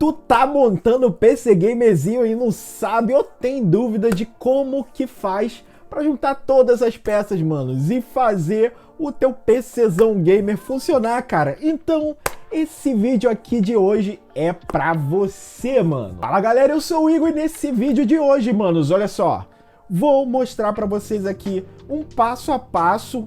Tu tá montando o PC Gamerzinho e não sabe ou tem dúvida de como que faz para juntar todas as peças, manos, e fazer o teu PCzão gamer funcionar, cara? Então, esse vídeo aqui de hoje é pra você, mano. Fala, galera, eu sou o Igor e nesse vídeo de hoje, manos, olha só, vou mostrar pra vocês aqui um passo a passo,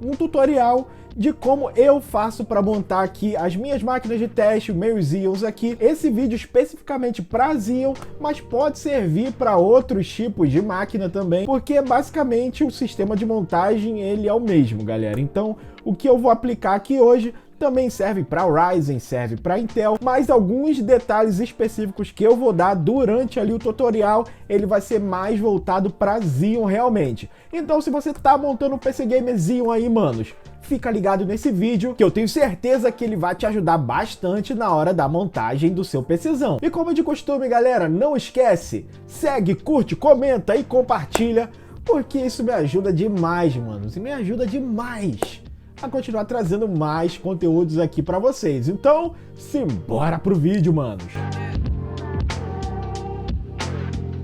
um tutorial de como eu faço para montar aqui as minhas máquinas de teste, meus Xeons aqui. Esse vídeo especificamente para Xeon, mas pode servir para outros tipos de máquina também, porque basicamente o sistema de montagem ele é o mesmo, galera. Então, o que eu vou aplicar aqui hoje também serve para Ryzen, serve para Intel, mas alguns detalhes específicos que eu vou dar durante ali o tutorial, ele vai ser mais voltado para Xeon realmente. Então, se você tá montando um PC Gamer Xeon aí, manos, fica ligado nesse vídeo, que eu tenho certeza que ele vai te ajudar bastante na hora da montagem do seu PCzão. E como de costume, galera, não esquece, segue, curte, comenta e compartilha, porque isso me ajuda demais, manos, e me ajuda demais a continuar trazendo mais conteúdos aqui pra vocês. Então, simbora pro vídeo, manos!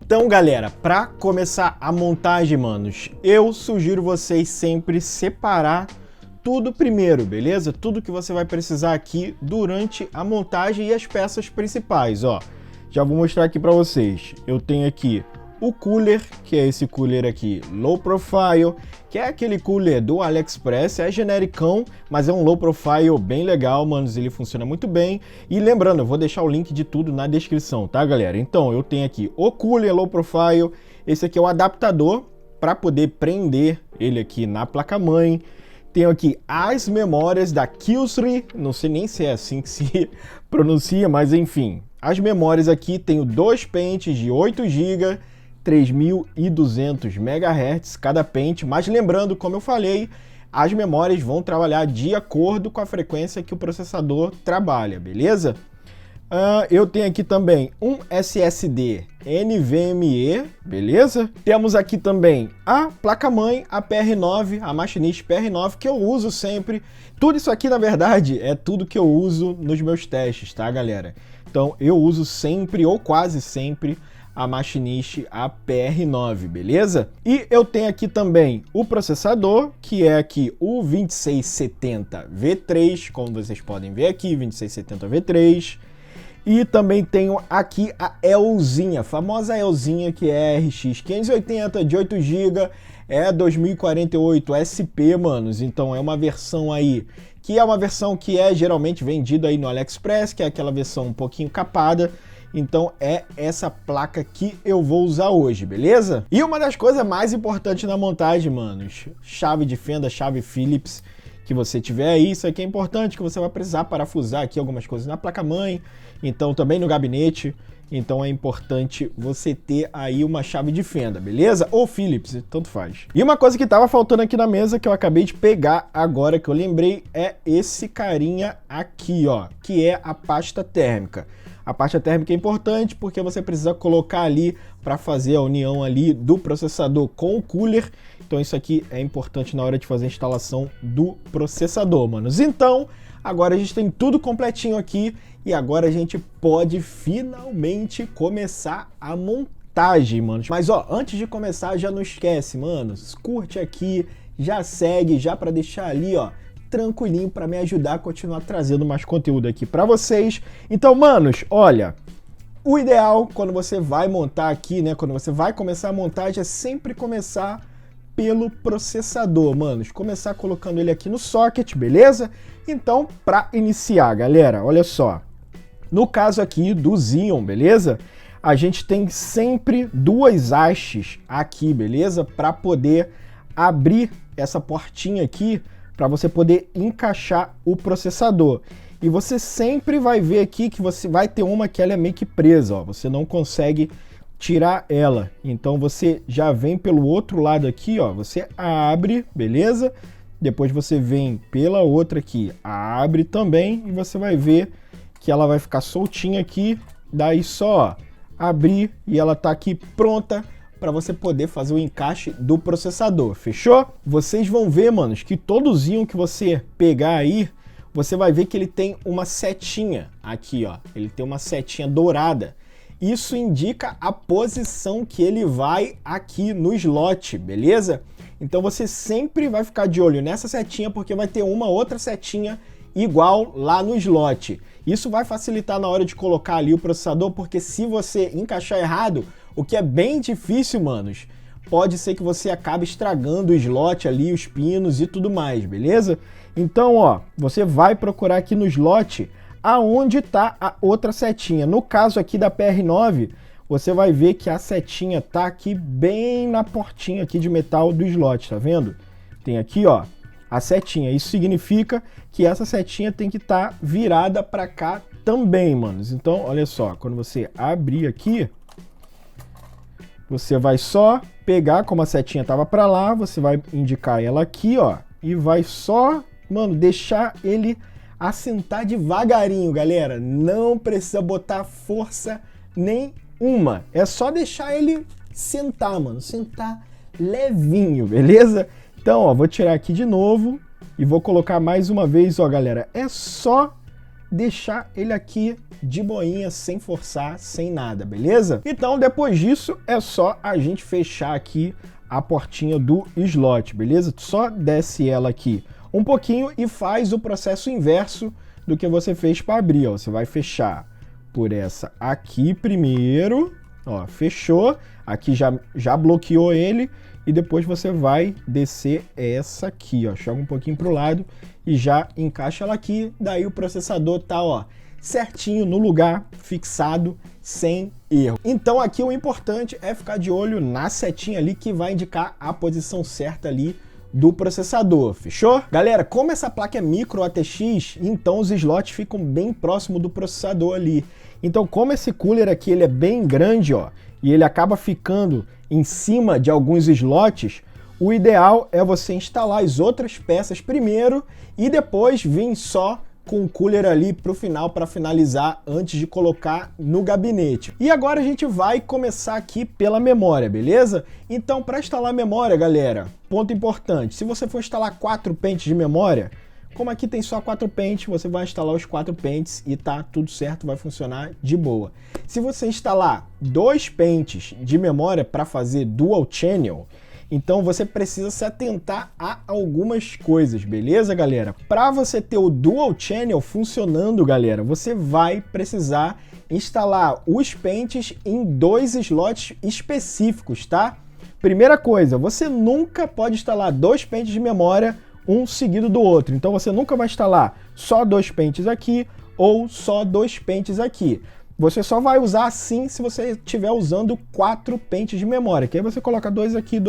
Então, galera, pra começar a montagem, manos, eu sugiro vocês sempre separar tudo primeiro, beleza? Tudo que você vai precisar aqui durante a montagem e as peças principais, ó. Já vou mostrar aqui pra vocês. Eu tenho aqui o cooler, que é esse cooler aqui, low profile, que é aquele cooler do AliExpress, é genericão, mas é um low profile bem legal, manos, ele funciona muito bem. E lembrando, eu vou deixar o link de tudo na descrição, tá, galera? Então, eu tenho aqui o cooler low profile, esse aqui é o adaptador para poder prender ele aqui na placa-mãe. Tenho aqui as memórias da Killstream, não sei nem se é assim que se pronuncia, mas enfim. As memórias aqui, tenho dois pentes de 8 GB, 3200 MHz cada pente, mas lembrando, como eu falei, as memórias vão trabalhar de acordo com a frequência que o processador trabalha, beleza? Eu tenho aqui também um SSD NVMe, beleza? Temos aqui também a placa-mãe, a PR9, a Machinist PR9, que eu uso sempre. Tudo isso aqui, na verdade, é tudo que eu uso nos meus testes, tá, galera? Então, eu uso sempre, ou quase sempre, a Machinist, a PR9, beleza? E eu tenho aqui também o processador, que é aqui o 2670V3, como vocês podem ver aqui, 2670V3. E também tenho aqui a ELzinha, a famosa ELzinha, que é RX 580 de 8 GB, é 2048 SP, manos. Então é uma versão aí, que é uma versão que é geralmente vendida aí no AliExpress, que é aquela versão um pouquinho capada. Então é essa placa que eu vou usar hoje, beleza? E uma das coisas mais importantes na montagem, manos, chave de fenda, chave Phillips, que você tiver aí, isso aqui é importante, que você vai precisar parafusar aqui algumas coisas na placa-mãe, então também no gabinete, então é importante você ter aí uma chave de fenda, beleza? Ou Phillips, tanto faz. E uma coisa que tava faltando aqui na mesa, que eu acabei de pegar agora, que eu lembrei, é esse carinha aqui, ó, que é a pasta térmica. A pasta térmica é importante porque você precisa colocar ali para fazer a união ali do processador com o cooler. Então isso aqui é importante na hora de fazer a instalação do processador, manos. Então, agora a gente tem tudo completinho aqui e agora a gente pode finalmente começar a montagem, manos. Mas ó, antes de começar, já não esquece, manos, curte aqui, já segue, já para deixar ali, ó, tranquilinho para me ajudar a continuar trazendo mais conteúdo aqui para vocês. Então, manos, olha, o ideal quando você vai montar aqui, né, quando você vai começar a montagem, é sempre começar pelo processador, manos. Começar colocando ele aqui no socket, beleza? Então, para iniciar, galera, olha só. No caso aqui do Xeon, beleza? A gente tem sempre duas hastes aqui, beleza? Para poder abrir essa portinha aqui, para você poder encaixar o processador. E você sempre vai ver aqui que você vai ter uma que ela é meio que presa, ó. Você não consegue tirar ela. Então você já vem pelo outro lado aqui, ó. Você abre, beleza? Depois você vem pela outra aqui, abre também, e você vai ver que ela vai ficar soltinha aqui. Daí só abrir e ela tá aqui pronta para você poder fazer o encaixe do processador, fechou? Vocês vão ver, manos, que todo Xeon que você pegar aí, você vai ver que ele tem uma setinha aqui, ó. Ele tem uma setinha dourada. Isso indica a posição que ele vai aqui no slot, beleza? Então você sempre vai ficar de olho nessa setinha, porque vai ter uma outra setinha igual lá no slot. Isso vai facilitar na hora de colocar ali o processador, porque se você encaixar errado, o que é bem difícil, manos, pode ser que você acabe estragando o slot ali, os pinos e tudo mais, beleza? Então, ó, você vai procurar aqui no slot aonde está a outra setinha. No caso aqui da PR9, você vai ver que a setinha tá aqui bem na portinha aqui de metal do slot, tá vendo? Tem aqui, ó, a setinha. Isso significa que essa setinha tem que estar virada para cá também, manos. Então, olha só, quando você abrir aqui, você vai só pegar, como a setinha estava para lá, você vai indicar ela aqui, ó, e vai só, mano, deixar ele assentar devagarinho, galera. Não precisa botar força nenhuma. É só deixar ele sentar, mano, sentar levinho, beleza? Então, ó, vou tirar aqui de novo e vou colocar mais uma vez, ó, galera. É só deixar ele aqui de boinha, sem forçar, sem nada, beleza? Então, depois disso, é só a gente fechar aqui a portinha do slot, beleza? Só desce ela aqui um pouquinho e faz o processo inverso do que você fez para abrir, ó. Você vai fechar por essa aqui primeiro, ó, fechou. Aqui já bloqueou ele. E depois você vai descer essa aqui, ó, joga um pouquinho pro lado e já encaixa ela aqui, daí o processador tá, ó, certinho no lugar, fixado, sem erro. Então aqui o importante é ficar de olho na setinha ali que vai indicar a posição certa ali do processador, fechou? Galera, como essa placa é micro ATX, então os slots ficam bem próximo do processador ali. Então como esse cooler aqui ele é bem grande, ó, e ele acaba ficando em cima de alguns slots, o ideal é você instalar as outras peças primeiro e depois vir só com o cooler ali para o final, para finalizar antes de colocar no gabinete. E agora a gente vai começar aqui pela memória, beleza? Então, para instalar a memória, galera, ponto importante, se você for instalar 4 pentes de memória, como aqui tem só 4 pentes, você vai instalar os 4 pentes e tá tudo certo, vai funcionar de boa. Se você instalar 2 pentes de memória para fazer dual channel, então você precisa se atentar a algumas coisas, beleza, galera? Para você ter o dual channel funcionando, galera, você vai precisar instalar os pentes em 2 slots específicos, tá? Primeira coisa, você nunca pode instalar 2 pentes de memória um seguido do outro. Então você nunca vai instalar só 2 pentes aqui ou só 2 pentes aqui. Você só vai usar assim se você estiver usando 4 pentes de memória, que aí você coloca 2 aqui,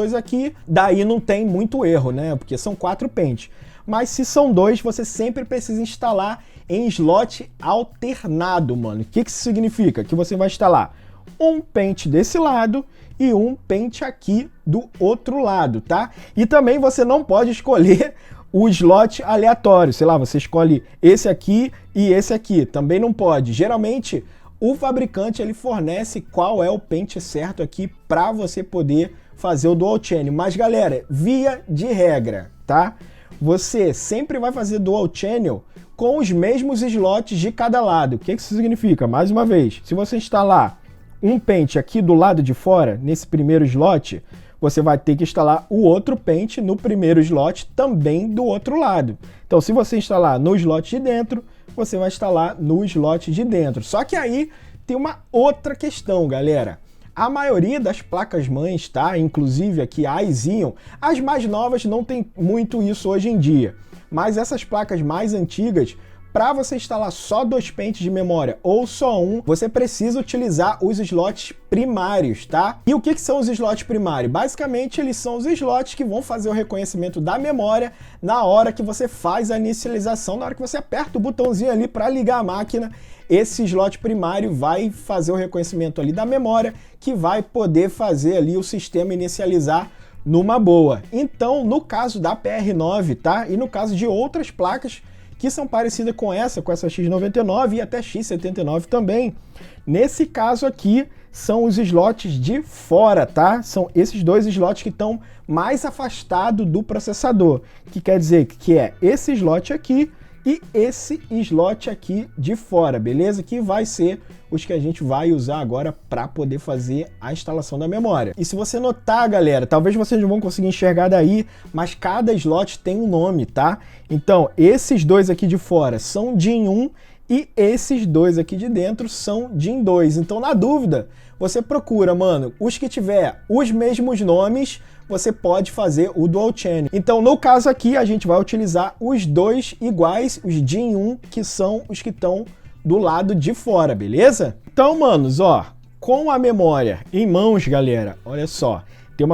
daí não tem muito erro, né? Porque são 4 pentes. Mas se são 2, você sempre precisa instalar em slot alternado, mano. O que isso significa? Que você vai instalar um pente desse lado e um pente aqui do outro lado, tá? E também você não pode escolher o slot aleatório, sei lá, você escolhe esse aqui e esse aqui, também não pode. Geralmente, o fabricante ele fornece qual é o pente certo aqui para você poder fazer o dual channel. Mas galera, via de regra, tá? Você sempre vai fazer dual channel com os mesmos slots de cada lado. O que isso significa? Mais uma vez, se você instalar um pente aqui do lado de fora, nesse primeiro slot, você vai ter que instalar o outro pente no primeiro slot também do outro lado. Então, se você instalar no slot de dentro, você vai instalar no slot de dentro. Só que aí tem uma outra questão, galera. A maioria das placas-mães, tá? Inclusive aqui a Xeon, as mais novas não tem muito isso hoje em dia. Mas essas placas mais antigas, para você instalar só 2 pentes de memória ou só um, você precisa utilizar os slots primários, tá? E o que são os slots primários? Basicamente, eles são os slots que vão fazer o reconhecimento da memória na hora que você faz a inicialização, na hora que você aperta o botãozinho ali para ligar a máquina. Esse slot primário vai fazer o reconhecimento ali da memória, que vai poder fazer ali o sistema inicializar numa boa. Então, no caso da PR9, tá? E no caso de outras placas que são parecidas com essa X99 e até X79 também. Nesse caso aqui, são os slots de fora, tá? São esses 2 slots que estão mais afastados do processador, que quer dizer que é esse slot aqui e esse slot aqui de fora, beleza? Que vai ser os que a gente vai usar agora para poder fazer a instalação da memória. E se você notar, galera, talvez vocês não vão conseguir enxergar daí, mas cada slot tem um nome, tá? Então, esses dois aqui de fora são DIN 1 e esses dois aqui de dentro são DIN 2. Então, na dúvida, você procura, mano, os que tiver os mesmos nomes, você pode fazer o dual channel. Então, no caso aqui, a gente vai utilizar os dois iguais, os DIN 1, que são os que estão do lado de fora, beleza? Então, manos, ó, com a memória em mãos, galera, olha só, tem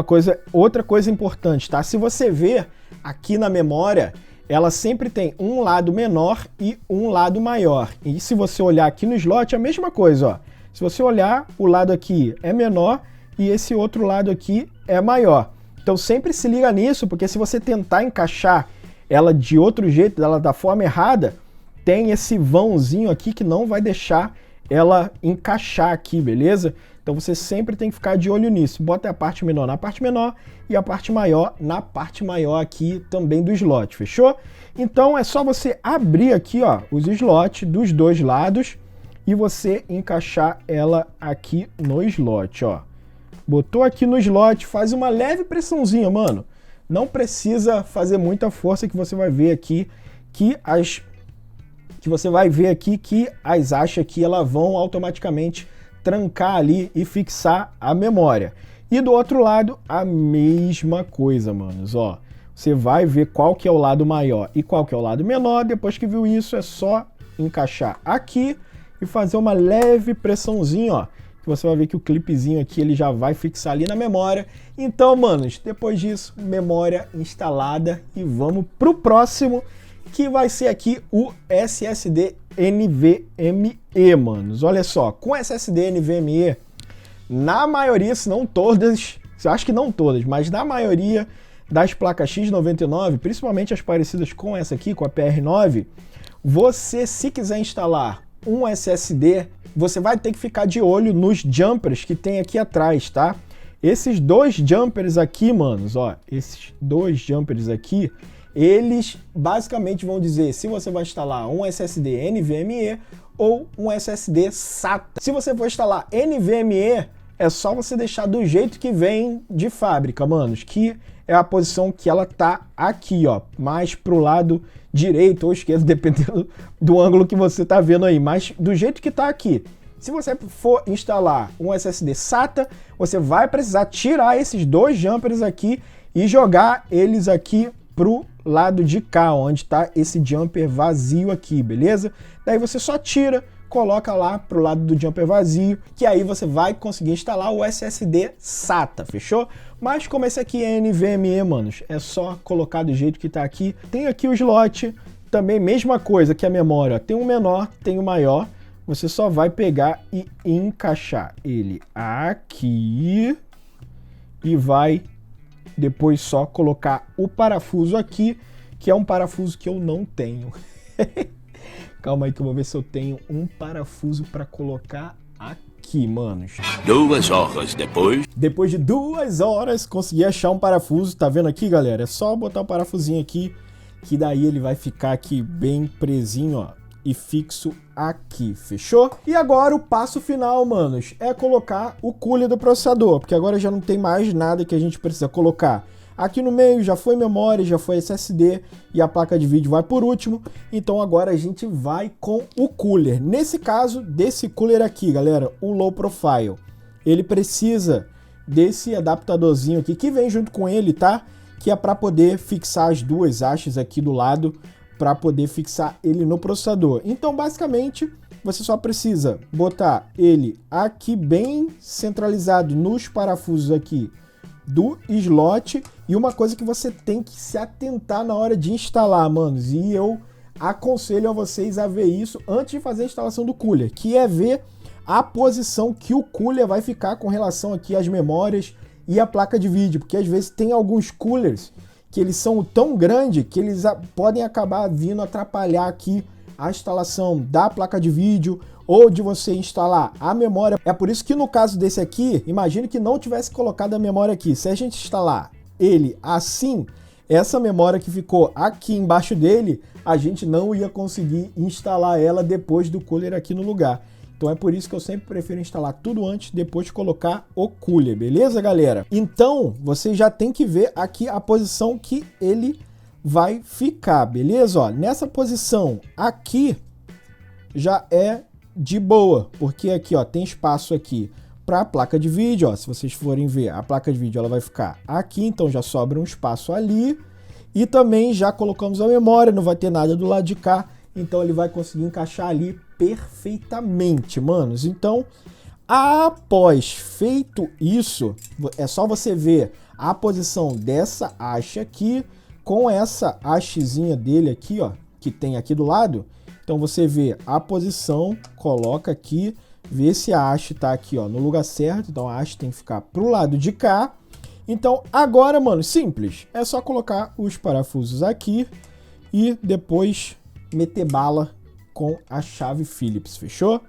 outra coisa importante, tá? Se você ver aqui na memória, ela sempre tem um lado menor e um lado maior. E se você olhar aqui no slot, é a mesma coisa, ó. Se você olhar, o lado aqui é menor e esse outro lado aqui é maior. Então sempre se liga nisso, porque se você tentar encaixar ela de outro jeito, ela da forma errada, tem esse vãozinho aqui que não vai deixar ela encaixar aqui, beleza? Então você sempre tem que ficar de olho nisso. Bota a parte menor na parte menor e a parte maior na parte maior aqui também do slot, fechou? Então é só você abrir aqui, ó, os slots dos dois lados e você encaixar ela aqui no slot, ó. Botou aqui no slot, faz uma leve pressãozinha, mano. Não precisa fazer muita força, que você vai ver aqui que as hastes aqui elas vão automaticamente trancar ali e fixar a memória. E do outro lado, a mesma coisa, manos, ó. Você vai ver qual que é o lado maior e qual que é o lado menor. Depois que viu isso, é só encaixar aqui e fazer uma leve pressãozinha, ó. Você vai ver que o clipezinho aqui ele já vai fixar ali na memória. Então, manos, depois disso, memória instalada e vamos pro próximo, que vai ser aqui o SSD NVMe, manos. Olha só, com SSD NVMe, na maioria, se não todas, eu acho que não todas, mas na maioria das placas X99, principalmente as parecidas com essa aqui, com a PR9, você, se quiser instalar um SSD, você vai ter que ficar de olho nos jumpers que tem aqui atrás, tá? Esses dois jumpers aqui, manos, ó, esses dois jumpers aqui, eles basicamente vão dizer se você vai instalar um SSD NVMe ou um SSD SATA. Se você for instalar NVMe, é só você deixar do jeito que vem de fábrica, manos, que é a posição que ela tá aqui, ó, mais pro lado direito ou esquerdo, dependendo do ângulo que você tá vendo aí, mas do jeito que tá aqui. Se você for instalar um SSD SATA, você vai precisar tirar esses dois jumpers aqui e jogar eles aqui pro lado de cá, onde tá esse jumper vazio aqui, beleza? Daí você só tira, coloca lá pro lado do jumper vazio, que aí você vai conseguir instalar o SSD SATA, fechou? Mas como esse aqui é NVMe, manos, é só colocar do jeito que tá aqui. Tem aqui o slot, também mesma coisa que a memória, tem o menor, tem o maior. Você só vai pegar e encaixar ele aqui e vai depois só colocar o parafuso aqui, que é um parafuso que eu não tenho. Calma aí que eu vou ver se eu tenho um parafuso para colocar aqui, manos. 2 horas depois. Depois de 2 horas, consegui achar um parafuso. Tá vendo aqui, galera? É só botar o parafusinho aqui, que daí ele vai ficar aqui bem presinho, ó, e fixo aqui, fechou? E agora o passo final, manos, é colocar o cooler do processador, porque agora já não tem mais nada que a gente precisa colocar. Aqui no meio já foi memória, já foi SSD e a placa de vídeo vai por último. Então agora a gente vai com o cooler. Nesse caso, desse cooler aqui, galera, o low profile, ele precisa desse adaptadorzinho aqui que vem junto com ele, tá? Que é para poder fixar as duas hastes aqui do lado, para poder fixar ele no processador. Então, basicamente, você só precisa botar ele aqui bem centralizado nos parafusos aqui do slot. E uma coisa que você tem que se atentar na hora de instalar, manos, e eu aconselho a vocês a ver isso antes de fazer a instalação do cooler, que é ver a posição que o cooler vai ficar com relação aqui às memórias e a placa de vídeo, porque às vezes tem alguns coolers que eles são tão grandes que eles podem acabar vindo atrapalhar aqui a instalação da placa de vídeo ou de você instalar a memória. É por isso que no caso desse aqui, imagine que não tivesse colocado a memória aqui. Se a gente instalar ele assim, essa memória que ficou aqui embaixo dele, a gente não ia conseguir instalar ela depois do cooler aqui no lugar. Então é por isso que eu sempre prefiro instalar tudo antes, depois de colocar o cooler, beleza, galera? Então, você já tem que ver aqui a posição que ele vai ficar, beleza? Ó, nessa posição aqui já é de boa, porque aqui, ó, tem espaço aqui para a placa de vídeo, ó, se vocês forem ver, a placa de vídeo ela vai ficar aqui, então já sobra um espaço ali, e também já colocamos a memória, não vai ter nada do lado de cá, então ele vai conseguir encaixar ali perfeitamente, manos. Então, após feito isso, é só você ver a posição dessa haste aqui com essa hastezinha dele aqui, ó, que tem aqui do lado. Então você vê a posição, coloca aqui, vê se a haste tá aqui, ó, no lugar certo. Então a haste tem que ficar pro lado de cá. Então agora, mano, simples. É só colocar os parafusos aqui e depois meter bala com a chave Phillips, fechou?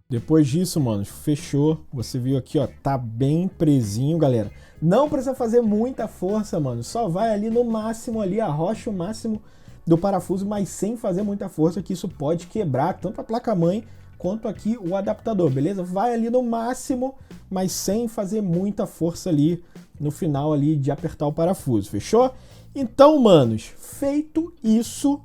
Depois disso, mano, fechou. Você viu aqui, ó, tá bem presinho, galera. Não precisa fazer muita força, mano. Só vai ali no máximo, ali arrocha o máximo do parafuso, mas sem fazer muita força, que isso pode quebrar tanto a placa-mãe quanto aqui o adaptador, beleza? Vai ali no máximo, mas sem fazer muita força ali no final ali de apertar o parafuso, fechou? Então, manos, feito isso,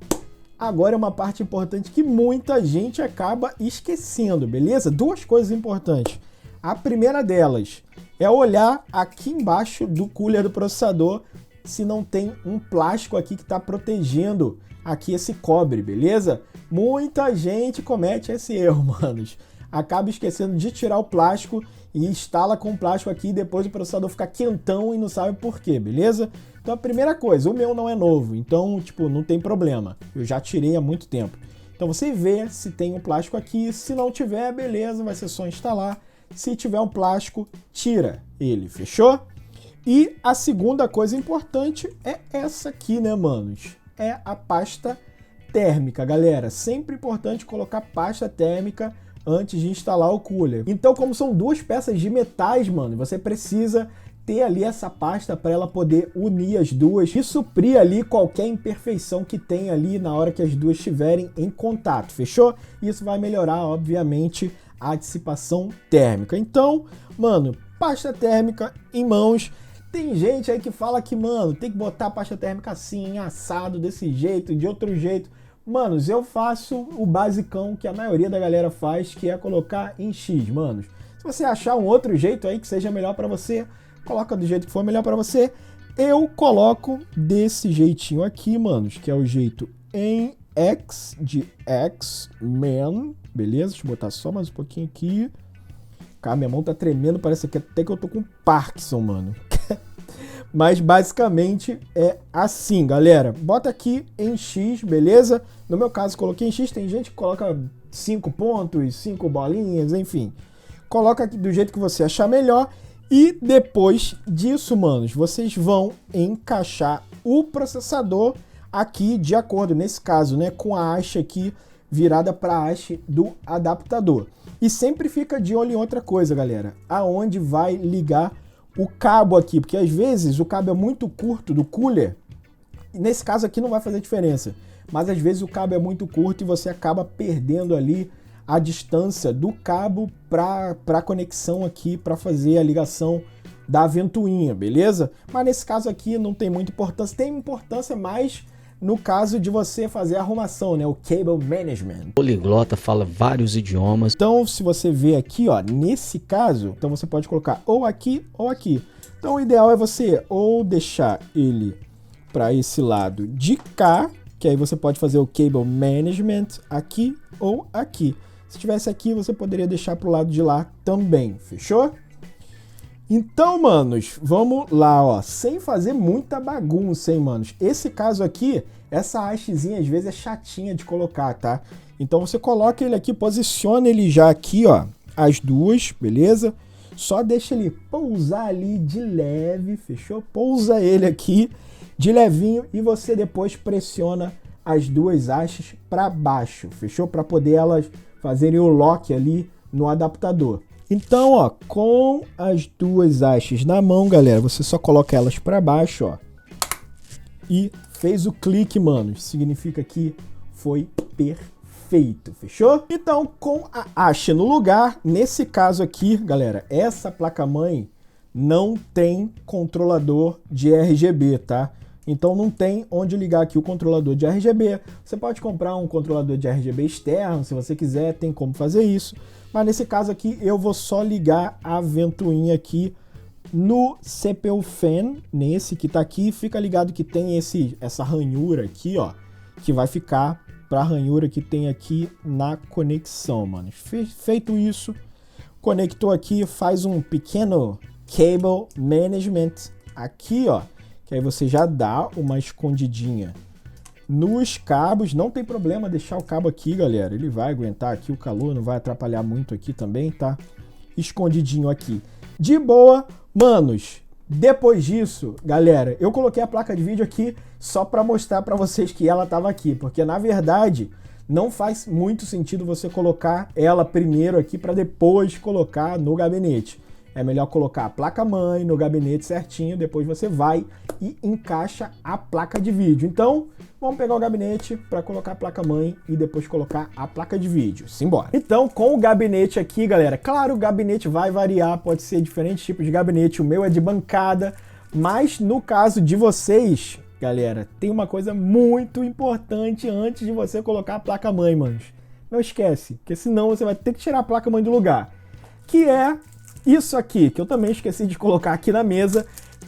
agora é uma parte importante que muita gente acaba esquecendo, beleza? Duas coisas importantes. A primeira delas é olhar aqui embaixo do cooler do processador se não tem um plástico aqui que está protegendo aqui esse cobre, beleza? Muita gente comete esse erro, manos. Acaba esquecendo de tirar o plástico e instala com o plástico aqui e depois o processador fica quentão e não sabe por quê, beleza? Então a primeira coisa, o meu não é novo, então, tipo, não tem problema. Eu já tirei há muito tempo. Então você vê se tem um plástico aqui, se não tiver, beleza, vai ser só instalar. Se tiver um plástico, tira ele, fechou? E a segunda coisa importante é essa aqui, né, manos? É a pasta térmica, galera. Sempre importante colocar pasta térmica antes de instalar o cooler. Então, como são duas peças de metais, mano, você precisa ter ali essa pasta para ela poder unir as duas e suprir ali qualquer imperfeição que tem ali na hora que as duas estiverem em contato, fechou? Isso vai melhorar, obviamente, a dissipação térmica. Então, mano, pasta térmica em mãos. Tem gente aí que fala que, mano, tem que botar a pasta térmica assim, assado, desse jeito, de outro jeito. Manos, eu faço o basicão que a maioria da galera faz, que é colocar em X, manos. Se você achar um outro jeito aí que seja melhor para você, coloca do jeito que for melhor para você. Eu coloco desse jeitinho aqui, manos, que é o jeito em X de X-Men, beleza? Deixa eu botar só mais um pouquinho aqui. Cara, minha mão tá tremendo, parece que até que eu tô com Parkinson, mano. Mas basicamente é assim, galera. Bota aqui em X, beleza? No meu caso, coloquei em X. Tem gente que coloca 5 pontos, 5 bolinhas, enfim. Coloca aqui do jeito que você achar melhor. E depois disso, manos, vocês vão encaixar o processador aqui de acordo, nesse caso, né, com a haste aqui virada para a haste do adaptador. E sempre fica de olho em outra coisa, galera. Aonde vai ligar o cabo aqui, porque às vezes o cabo é muito curto do cooler, e nesse caso aqui não vai fazer diferença, mas às vezes o cabo é muito curto e você acaba perdendo ali a distância do cabo para a conexão aqui, para fazer a ligação da ventoinha, beleza? Mas nesse caso aqui não tem muita importância, tem importância mais no caso de você fazer a arrumação, né? O cable management. Poliglota, fala vários idiomas. Então, se você vê aqui, ó, nesse caso, então você pode colocar ou aqui ou aqui. Então, o ideal é você ou deixar ele para esse lado de cá, que aí você pode fazer o cable management aqui ou aqui. Se tivesse aqui, você poderia deixar para o lado de lá também, fechou? Então, manos, vamos lá, ó, sem fazer muita bagunça, hein, manos. Esse caso aqui, essa hastezinha às vezes é chatinha de colocar, tá? Então você coloca ele aqui, posiciona ele já aqui, ó, as duas, beleza? Só deixa ele pousar ali de leve, fechou? Pousa ele aqui de levinho e você depois pressiona as duas hastes para baixo, fechou? Para poder elas fazerem o lock ali no adaptador. Então, ó, com as duas hastes na mão, galera, você só coloca elas para baixo, ó. E fez o clique, mano. Significa que foi perfeito, fechou? Então, com a haste no lugar, nesse caso aqui, galera, essa placa-mãe não tem controlador de RGB, tá? Então não tem onde ligar aqui o controlador de RGB. Você pode comprar um controlador de RGB externo, se você quiser, tem como fazer isso. Mas nesse caso aqui, eu vou só ligar a ventoinha aqui no CPU Fan, nesse que tá aqui. Fica ligado que tem essa ranhura aqui, ó, que vai ficar para a ranhura que tem aqui na conexão, mano. Feito isso, conectou aqui, faz um pequeno cable management aqui, ó, que aí você já dá uma escondidinha nos cabos. Não tem problema deixar o cabo aqui, galera, ele vai aguentar aqui o calor, não vai atrapalhar muito aqui também, tá? Escondidinho aqui, de boa, manos. Depois disso, galera, eu coloquei a placa de vídeo aqui só para mostrar para vocês que ela estava aqui, porque na verdade não faz muito sentido você colocar ela primeiro aqui para depois colocar no gabinete. É melhor colocar a placa-mãe no gabinete certinho, depois você vai e encaixa a placa de vídeo. Então, vamos pegar o gabinete para colocar a placa-mãe e depois colocar a placa de vídeo. Simbora! Então, com o gabinete aqui, galera, claro, o gabinete vai variar, pode ser diferentes tipos de gabinete, o meu é de bancada, mas no caso de vocês, galera, tem uma coisa muito importante antes de você colocar a placa-mãe, manos. Não esquece, porque senão você vai ter que tirar a placa-mãe do lugar, que é isso aqui, que eu também esqueci de colocar aqui na mesa,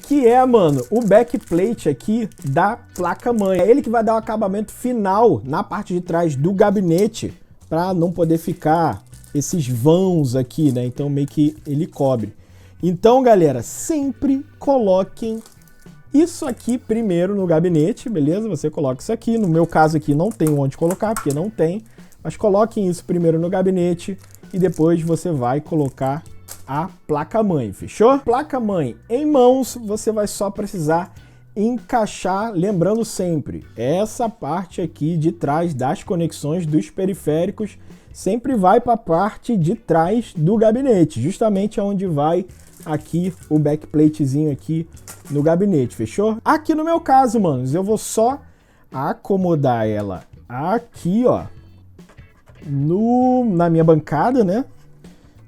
que é, mano, o backplate aqui da placa-mãe. É ele que vai dar o acabamento final na parte de trás do gabinete, para não poder ficar esses vãos aqui, né? Então meio que ele cobre. Então, galera, sempre coloquem isso aqui primeiro no gabinete, beleza? Você coloca isso aqui. No meu caso aqui não tem onde colocar, porque não tem. Mas coloquem isso primeiro no gabinete e depois você vai colocar a placa-mãe, fechou? Placa-mãe em mãos, você vai só precisar encaixar, lembrando sempre, essa parte aqui de trás das conexões dos periféricos sempre vai para a parte de trás do gabinete, justamente onde vai aqui o backplatezinho aqui no gabinete, fechou? Aqui no meu caso, manos, eu vou só acomodar ela aqui, ó, na minha bancada, né?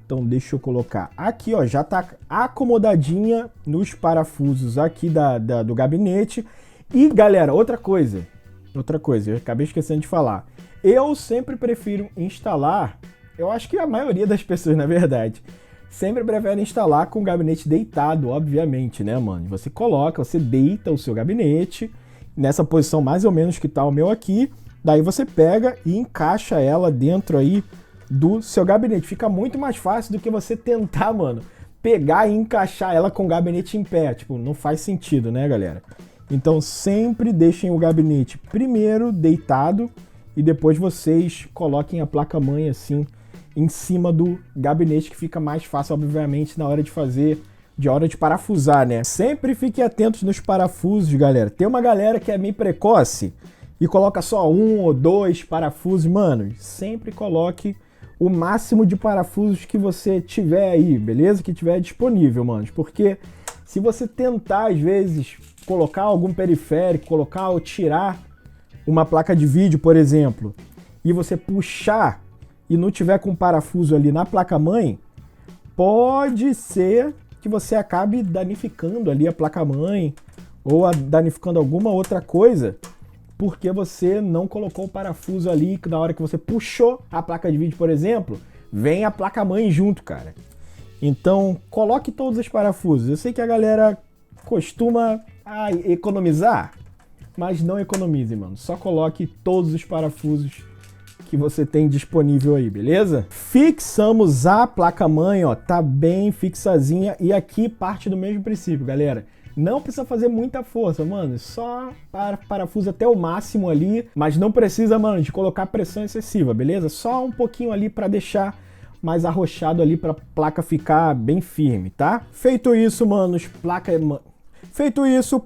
Então deixa eu colocar aqui, ó, já tá acomodadinha nos parafusos aqui do gabinete. E galera, outra coisa, eu acabei esquecendo de falar. Eu sempre prefiro instalar, eu acho que a maioria das pessoas, na verdade, sempre prefere instalar com o gabinete deitado, obviamente, né, mano? Você coloca, você deita o seu gabinete nessa posição mais ou menos que tá o meu aqui. Daí você pega e encaixa ela dentro aí do seu gabinete. Fica muito mais fácil do que você tentar, mano, pegar e encaixar ela com o gabinete em pé. Tipo, não faz sentido, né, galera? Então sempre deixem o gabinete primeiro deitado e depois vocês coloquem a placa-mãe assim em cima do gabinete, que fica mais fácil, obviamente, na hora de parafusar, né? Sempre fiquem atentos nos parafusos, galera. Tem uma galera que é meio precoce e coloca só 1 ou 2 parafusos. Mano, sempre coloque o máximo de parafusos que você tiver aí, beleza? Que tiver disponível, mano. Porque se você tentar, às vezes, colocar algum periférico, colocar ou tirar uma placa de vídeo, por exemplo, e você puxar e não tiver com parafuso ali na placa-mãe, pode ser que você acabe danificando ali a placa-mãe ou danificando alguma outra coisa, porque você não colocou o parafuso ali, que na hora que você puxou a placa de vídeo, por exemplo, vem a placa-mãe junto, cara. Então, coloque todos os parafusos. Eu sei que a galera costuma economizar, mas não economize, mano. Só coloque todos os parafusos que você tem disponível aí, beleza? Fixamos a placa-mãe, ó, tá bem fixazinha. E aqui parte do mesmo princípio, galera. Não precisa fazer muita força, mano, só parafuso até o máximo ali, mas não precisa, mano, de colocar pressão excessiva, beleza? Só um pouquinho ali para deixar mais arrochado ali para a placa ficar bem firme, tá? Feito isso, manos,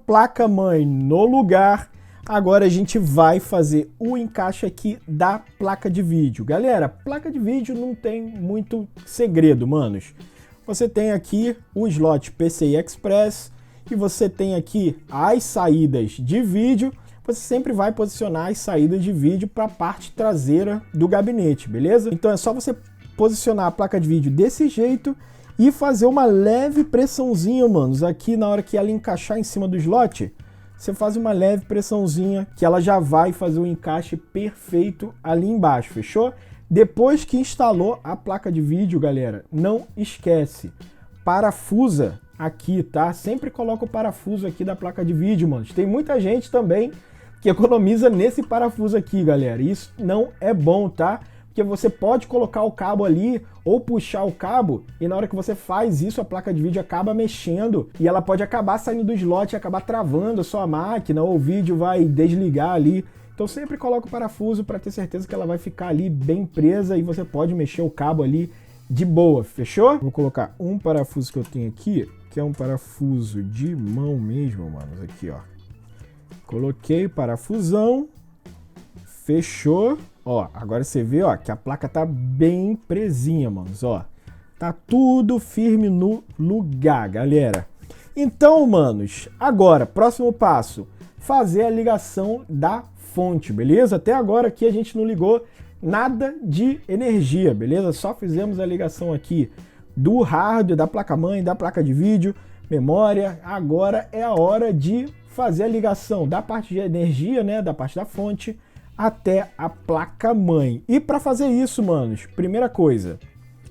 placa-mãe no lugar. Agora a gente vai fazer o encaixe aqui da placa de vídeo. Galera, placa de vídeo não tem muito segredo, manos. Você tem aqui o slot PCI Express e você tem aqui as saídas de vídeo. Você sempre vai posicionar as saídas de vídeo para a parte traseira do gabinete, beleza? Então é só você posicionar a placa de vídeo desse jeito e fazer uma leve pressãozinha, manos, aqui na hora que ela encaixar em cima do slot. Você faz uma leve pressãozinha que ela já vai fazer o encaixe perfeito ali embaixo, fechou? Depois que instalou a placa de vídeo, galera, não esquece, parafusa aqui, tá? Sempre coloca o parafuso aqui da placa de vídeo, mano. Tem muita gente também que economiza nesse parafuso aqui, galera. Isso não é bom, tá? Porque você pode colocar o cabo ali ou puxar o cabo e na hora que você faz isso, a placa de vídeo acaba mexendo e ela pode acabar saindo do slot e acabar travando a sua máquina ou o vídeo vai desligar ali. Então sempre coloca o parafuso para ter certeza que ela vai ficar ali bem presa e você pode mexer o cabo ali de boa, fechou? Vou colocar um parafuso que eu tenho aqui, que é um parafuso de mão mesmo, manos, aqui, ó. Coloquei parafusão, fechou. Ó, agora você vê, ó, que a placa tá bem presinha, manos, ó. Tá tudo firme no lugar, galera. Então, manos, agora, próximo passo, fazer a ligação da fonte, beleza? Até agora aqui a gente não ligou nada de energia, beleza? Só fizemos a ligação aqui do hardware, da placa-mãe, da placa de vídeo, memória. Agora é a hora de fazer a ligação da parte de energia, né, da parte da fonte, até a placa-mãe. E para fazer isso, manos, primeira coisa,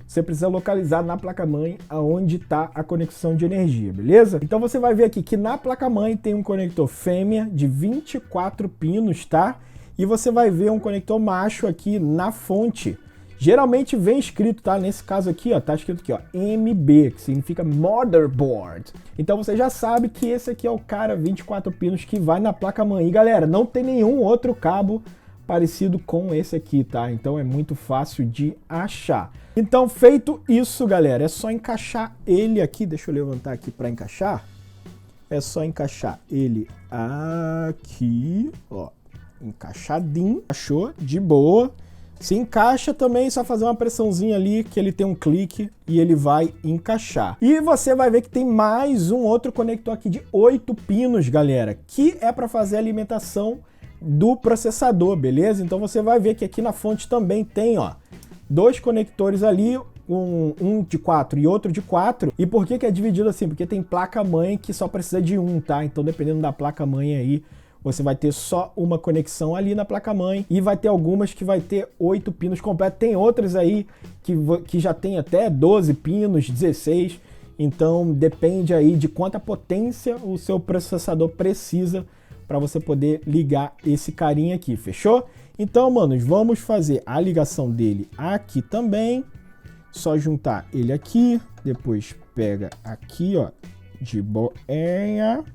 você precisa localizar na placa-mãe aonde está a conexão de energia, beleza? Então você vai ver aqui que na placa-mãe tem um conector fêmea de 24 pinos, tá? E você vai ver um conector macho aqui na fonte. Geralmente vem escrito, tá? Nesse caso aqui, ó, tá escrito aqui, ó, MB, que significa Motherboard. Então você já sabe que esse aqui é o cara 24 pinos que vai na placa-mãe. E galera, não tem nenhum outro cabo parecido com esse aqui, tá? Então é muito fácil de achar. Então, feito isso, galera, é só encaixar ele aqui. Deixa eu levantar aqui para encaixar. É só encaixar ele aqui, ó, encaixadinho. Achou? De boa. Se encaixa também, só fazer uma pressãozinha ali, que ele tem um clique e ele vai encaixar. E você vai ver que tem mais um outro conector aqui de 8 pinos, galera, que é para fazer a alimentação do processador, beleza? Então você vai ver que aqui na fonte também tem, ó, dois conectores ali, um de 4 e outro de 4. E por que é dividido assim? Porque tem placa-mãe que só precisa de um, tá? Então dependendo da placa-mãe aí, você vai ter só uma conexão ali na placa-mãe e vai ter algumas que vai ter 8 pinos completos. Tem outras aí que já tem até 12 pinos, 16. Então depende aí de quanta potência o seu processador precisa para você poder ligar esse carinha aqui, fechou? Então, manos, vamos fazer a ligação dele aqui também. Só juntar ele aqui, depois pega aqui, ó, de boinha.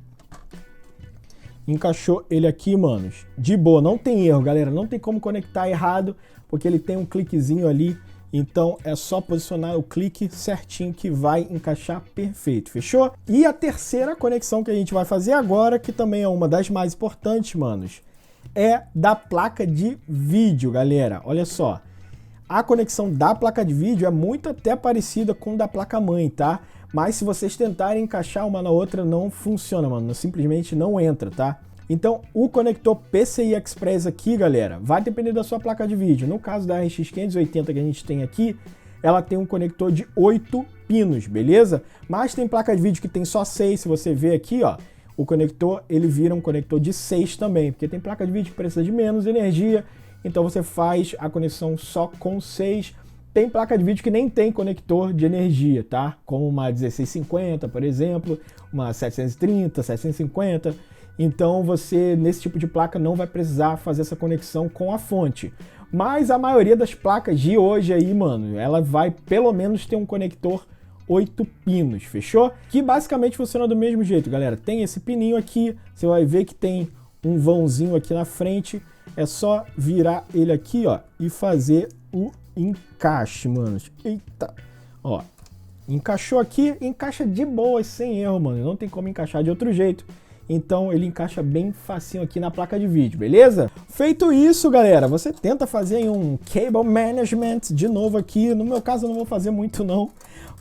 Encaixou ele aqui, manos, de boa, não tem erro, galera, não tem como conectar errado, porque ele tem um cliquezinho ali, então é só posicionar o clique certinho que vai encaixar perfeito, fechou? E a terceira conexão que a gente vai fazer agora, que também é uma das mais importantes, manos, é da placa de vídeo, galera, olha só. A conexão da placa de vídeo é muito até parecida com a da placa-mãe, tá? Mas se vocês tentarem encaixar uma na outra, não funciona, mano. Simplesmente não entra, tá? Então, o conector PCI Express aqui, galera, vai depender da sua placa de vídeo. No caso da RX 580 que a gente tem aqui, ela tem um conector de 8 pinos, beleza? Mas tem placa de vídeo que tem só 6. Se você ver aqui, ó, o conector, ele vira um conector de 6 também. Porque tem placa de vídeo que precisa de menos energia. Então você faz a conexão só com 6. Tem placa de vídeo que nem tem conector de energia, tá? Como uma 1650, por exemplo, uma 730, 750. Então você, nesse tipo de placa, não vai precisar fazer essa conexão com a fonte. Mas a maioria das placas de hoje aí, mano, ela vai pelo menos ter um conector 8 pinos, fechou? Que basicamente funciona do mesmo jeito, galera. Tem esse pininho aqui, você vai ver que tem um vãozinho aqui na frente. É só virar ele aqui, ó, e fazer o encaixe, manos. Eita, ó, encaixou aqui, encaixa de boa, sem erro, mano. Não tem como encaixar de outro jeito. então ele encaixa bem facinho aqui na placa de vídeo, beleza? Feito isso, galera, você tenta fazer um cable management de novo aqui. No meu caso eu não vou fazer muito não,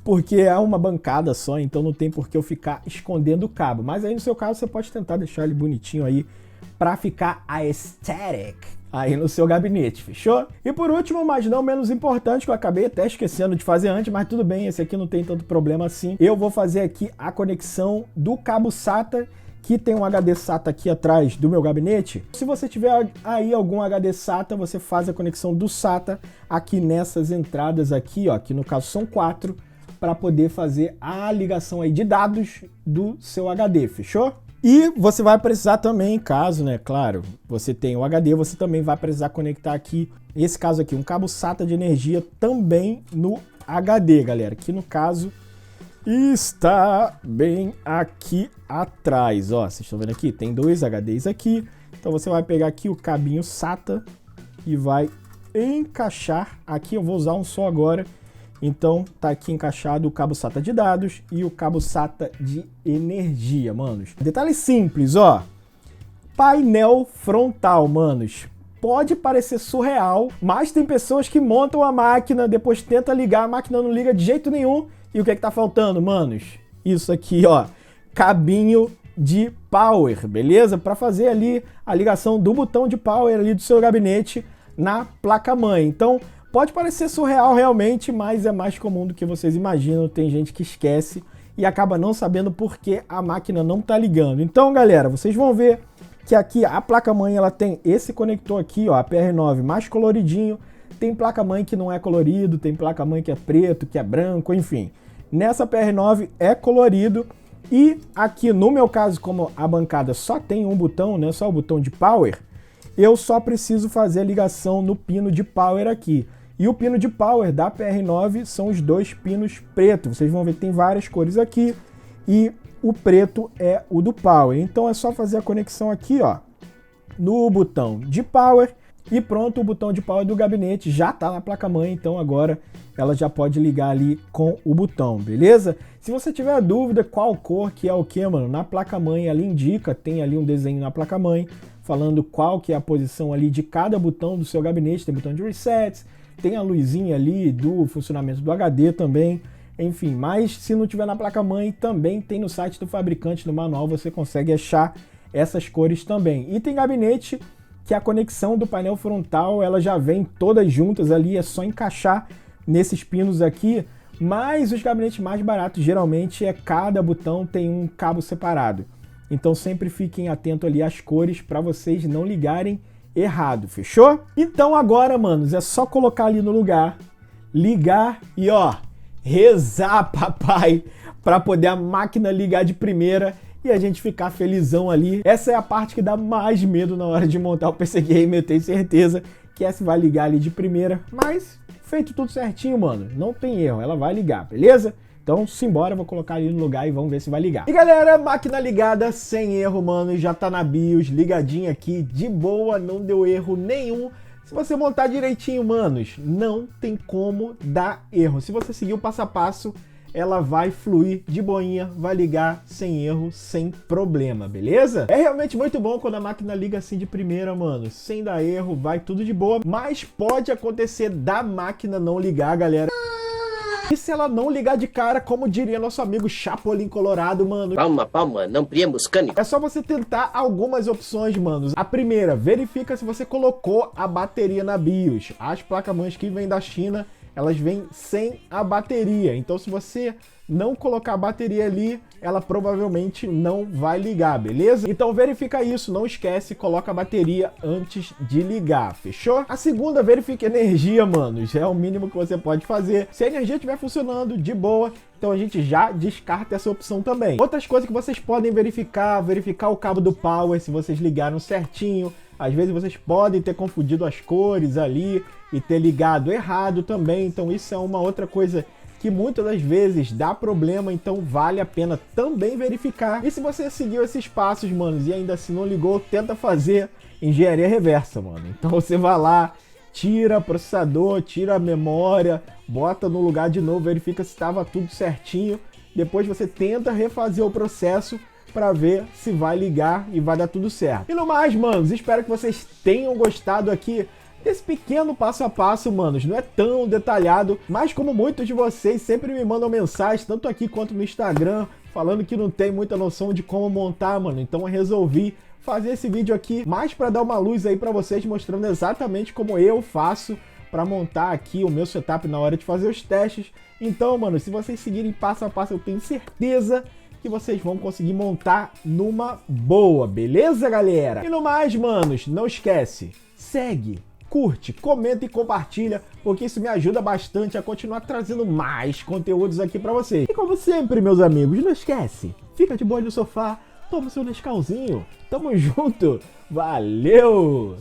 porque é uma bancada só, então não tem por que eu ficar escondendo o cabo. Mas aí no seu caso você pode tentar deixar ele bonitinho aí para ficar aesthetic aí no seu gabinete, fechou? E por último, mas não menos importante, que eu acabei até esquecendo de fazer antes, mas tudo bem, esse aqui não tem tanto problema assim. Eu vou fazer aqui a conexão do cabo SATA, que tem um HD SATA aqui atrás do meu gabinete. Se você tiver aí algum HD SATA, você faz a conexão do SATA aqui nessas entradas aqui, ó, que no caso são 4, para poder fazer a ligação aí de dados do seu HD, fechou? E você vai precisar também, caso, né, claro, você tem o HD, você também vai precisar conectar aqui, nesse caso aqui, um cabo SATA de energia também no HD, galera, que no caso está bem aqui atrás, ó, vocês estão vendo aqui? Tem 2 HDs aqui, então você vai pegar aqui o cabinho SATA e vai encaixar, aqui eu vou usar um só agora. Então tá aqui encaixado o cabo SATA de dados e o cabo SATA de energia, manos. Detalhe simples, ó. Painel frontal, manos. Pode parecer surreal, mas tem pessoas que montam a máquina, depois tenta ligar, a máquina não liga de jeito nenhum. E o que é que tá faltando, manos? Isso aqui, ó. Cabinho de power, beleza? Para fazer ali a ligação do botão de power ali do seu gabinete na placa-mãe. Então, pode parecer surreal realmente, mas é mais comum do que vocês imaginam. Tem gente que esquece e acaba não sabendo por que a máquina não tá ligando. Então, galera, vocês vão ver que aqui a placa-mãe ela tem esse conector aqui, ó, a PR9 mais coloridinho. Tem placa-mãe que não é colorido, tem placa-mãe que é preto, que é branco, enfim. Nessa PR9 é colorido. E aqui no meu caso, como a bancada só tem um botão, né, só o botão de power, eu só preciso fazer a ligação no pino de power aqui. E o pino de power da PR9 são os 2 pinos pretos. Vocês vão ver que tem várias cores aqui. E o preto é o do power. Então é só fazer a conexão aqui, ó, no botão de power. E pronto, o botão de power do gabinete já está na placa-mãe. Então agora ela já pode ligar ali com o botão, beleza? Se você tiver dúvida qual cor que é o que, mano, na placa-mãe ela indica, tem ali um desenho na placa-mãe falando qual que é a posição ali de cada botão do seu gabinete. Tem botão de resets, tem a luzinha ali do funcionamento do HD também, enfim. Mas se não tiver na placa-mãe, também tem no site do fabricante, no manual, você consegue achar essas cores também. E tem gabinete que a conexão do painel frontal, ela já vem todas juntas ali, é só encaixar nesses pinos aqui. Mas os gabinetes mais baratos, geralmente, cada botão tem um cabo separado. Então sempre fiquem atentos ali às cores para vocês não ligarem errado, fechou? Então agora, manos, é só colocar ali no lugar, ligar e ó, rezar, papai, para poder a máquina ligar de primeira e a gente ficar felizão ali. Essa é a parte que dá mais medo na hora de montar o PC Gamer, eu tenho certeza que essa vai ligar ali de primeira, mas feito tudo certinho, mano, não tem erro, ela vai ligar, beleza? Então, simbora, vou colocar ali no lugar e vamos ver se vai ligar. E galera, máquina ligada sem erro, mano, já tá na BIOS, ligadinha aqui, de boa, não deu erro nenhum. Se você montar direitinho, manos, não tem como dar erro. Se você seguir o passo a passo, ela vai fluir de boinha, vai ligar sem erro, sem problema, beleza? É realmente muito bom quando a máquina liga assim de primeira, mano, sem dar erro, vai tudo de boa. Mas pode acontecer da máquina não ligar, galera. E se ela não ligar de cara, como diria nosso amigo Chapolin Colorado, mano? Palma, palma, não priemos cânico. É só você tentar algumas opções, manos. A primeira, verifica se você colocou a bateria na BIOS. As placas-mães que vêm da China, elas vêm sem a bateria. Então se você não colocar a bateria ali, ela provavelmente não vai ligar, beleza? Então verifica isso, não esquece, coloca a bateria antes de ligar, fechou? A segunda, verifica a energia, manos, é o mínimo que você pode fazer. Se a energia estiver funcionando de boa, então a gente já descarta essa opção também. Outras coisas que vocês podem verificar o cabo do power, se vocês ligaram certinho. Às vezes vocês podem ter confundido as cores ali e ter ligado errado também, então isso é uma outra coisa que muitas das vezes dá problema, então vale a pena também verificar. E se você seguiu esses passos, manos, e ainda assim não ligou, tenta fazer engenharia reversa, mano. Então você vai lá, tira o processador, tira a memória, bota no lugar de novo, verifica se estava tudo certinho. Depois você tenta refazer o processo pra ver se vai ligar e vai dar tudo certo. E no mais, manos, espero que vocês tenham gostado aqui desse pequeno passo a passo, manos. Não é tão detalhado, mas como muitos de vocês sempre me mandam mensagens, tanto aqui quanto no Instagram, falando que não tem muita noção de como montar, mano. Então eu resolvi fazer esse vídeo aqui mais para dar uma luz aí para vocês, mostrando exatamente como eu faço para montar aqui o meu setup na hora de fazer os testes. Então, mano, se vocês seguirem passo a passo, eu tenho certeza que vocês vão conseguir montar numa boa, beleza, galera? E no mais, manos, não esquece, segue, curte, comenta e compartilha, porque isso me ajuda bastante a continuar trazendo mais conteúdos aqui pra vocês. E como sempre, meus amigos, não esquece, fica de boa no sofá, toma o seu Nescauzinho, tamo junto, valeu!